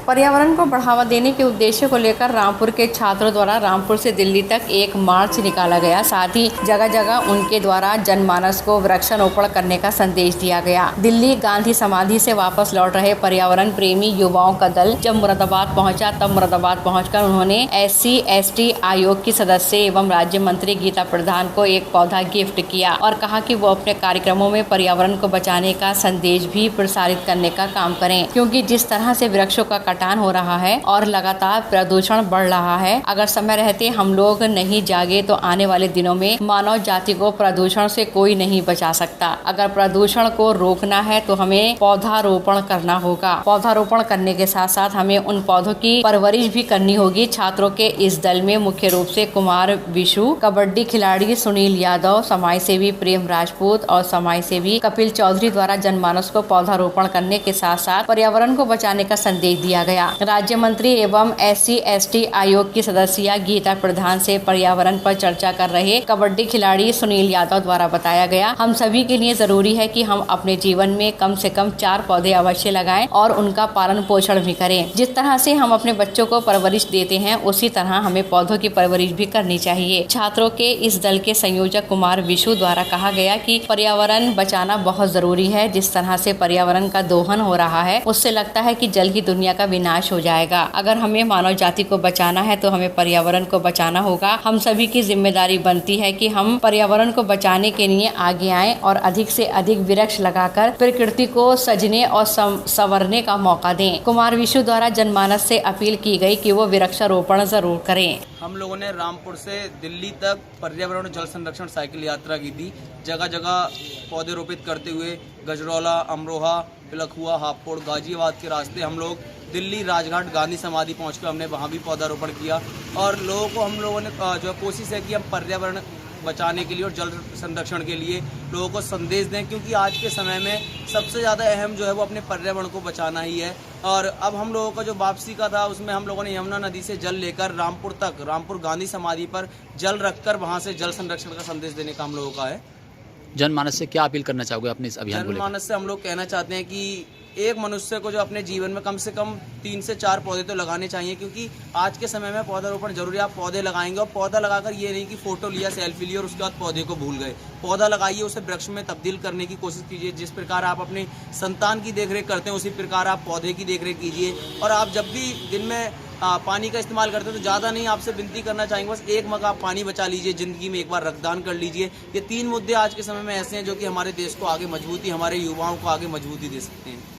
पर्यावरण को बढ़ावा देने के उद्देश्य को लेकर रामपुर के छात्रों द्वारा रामपुर से दिल्ली तक एक मार्च निकाला गया। साथ ही जगह जगह उनके द्वारा जनमानस को वृक्षारोपण करने का संदेश दिया गया। दिल्ली गांधी समाधि से वापस लौट रहे पर्यावरण प्रेमी युवाओं का दल जब मुरादाबाद पहुंचा, तब मुरादाबाद पहुंचकर उन्होंने SC/ST आयोग की सदस्य एवं राज्य मंत्री गीता प्रधान को एक पौधा गिफ्ट किया और कहा कि वो अपने कार्यक्रमों में पर्यावरण को बचाने का संदेश भी प्रसारित करने का काम करें, क्योंकि जिस तरह से वृक्षों का कटान हो रहा है और लगातार प्रदूषण बढ़ रहा है, अगर समय रहते हम लोग नहीं जागे तो आने वाले दिनों में मानव जाति को प्रदूषण से कोई नहीं बचा सकता। अगर प्रदूषण को रोकना है तो हमें पौधारोपण करना होगा। पौधारोपण करने के साथ साथ हमें उन पौधों की परवरिश भी करनी होगी। छात्रों के इस दल में मुख्य रूप से कुमार विशु, कबड्डी खिलाड़ी सुनील यादव, समाज सेवी प्रेम राजपूत और समाज सेवी कपिल चौधरी द्वारा जनमानस को पौधारोपण करने के साथ साथ पर्यावरण को बचाने का संदेश दिया गया। राज्य मंत्री एवं SC/ST आयोग की सदस्य गीता प्रधान से पर्यावरण पर चर्चा कर रहे कबड्डी खिलाड़ी सुनील यादव द्वारा बताया गया, हम सभी के लिए जरूरी है कि हम अपने जीवन में कम से कम 4 पौधे अवश्य लगाएं और उनका पालन पोषण भी करें। जिस तरह से हम अपने बच्चों को परवरिश देते हैं, उसी तरह हमें पौधों की परवरिश भी करनी चाहिए। छात्रों के इस दल के संयोजक कुमार विशु द्वारा कहा गया कि पर्यावरण बचाना बहुत जरूरी है। जिस तरह से पर्यावरण का दोहन हो रहा है, उससे लगता है कि जल्द ही दुनिया का विनाश हो जाएगा। अगर हमें मानव जाति को बचाना है तो हमें पर्यावरण को बचाना होगा। हम सभी की जिम्मेदारी बनती है कि हम पर्यावरण को बचाने के लिए आगे आएं और अधिक से अधिक वृक्ष लगाकर प्रकृति को सजने और संवरने का मौका दें। कुमार विशु द्वारा जनमानस से अपील की गई कि वो वृक्षारोपण जरूर करें। हम लोगों ने रामपुर से दिल्ली तक पर्यावरण जल संरक्षण साइकिल यात्रा की थी। जगह जगह पौधे रोपित करते हुए गजरौला, अमरोहा, पिलखुआ, हापुड़, गाजियाबाद के रास्ते हम लोग दिल्ली राजघाट गांधी समाधि पहुंचकर हमने वहां भी पौधारोपण किया और लोगों को हम लोगों ने जो कोशिश है कि हम पर्यावरण बचाने के लिए और जल संरक्षण के लिए लोगों को संदेश दें, क्योंकि आज के समय में सबसे ज़्यादा अहम जो है वो अपने पर्यावरण को बचाना ही है। और अब हम लोगों का जो वापसी का था उसमें हम लोगों ने यमुना नदी से जल लेकर रामपुर गांधी समाधि पर जल रखकर वहाँ से जल संरक्षण का संदेश देने का हम लोगों का है। जनमानस से क्या अपील करना चाहोगे अपने इस अभियान को लेकर? जनमानस से हम लोग कहना चाहते हैं कि एक मनुष्य को जो अपने जीवन में कम से कम 3 से 4 पौधे तो लगाने चाहिए, क्योंकि आज के समय में पौधारोपण जरूरी है। आप पौधे लगाएंगे और पौधा लगाकर ये नहीं कि फोटो लिया, सेल्फी ली और उसके बाद पौधे को भूल गए। पौधा लगाइए, उसे वृक्ष में तब्दील करने की कोशिश कीजिए। जिस प्रकार आप अपने संतान की देखरेख करते हैं, उसी प्रकार आप पौधे की देखरेख कीजिए। और आप जब भी दिन में पानी का इस्तेमाल करते हैं तो ज़्यादा नहीं, आपसे विनती करना चाहेंगे बस 1 मग आप पानी बचा लीजिए, ज़िंदगी में एक बार रक्तदान कर लीजिए। ये 3 मुद्दे आज के समय में ऐसे हैं जो कि हमारे देश को आगे मजबूती, हमारे युवाओं को आगे मजबूती दे सकते हैं।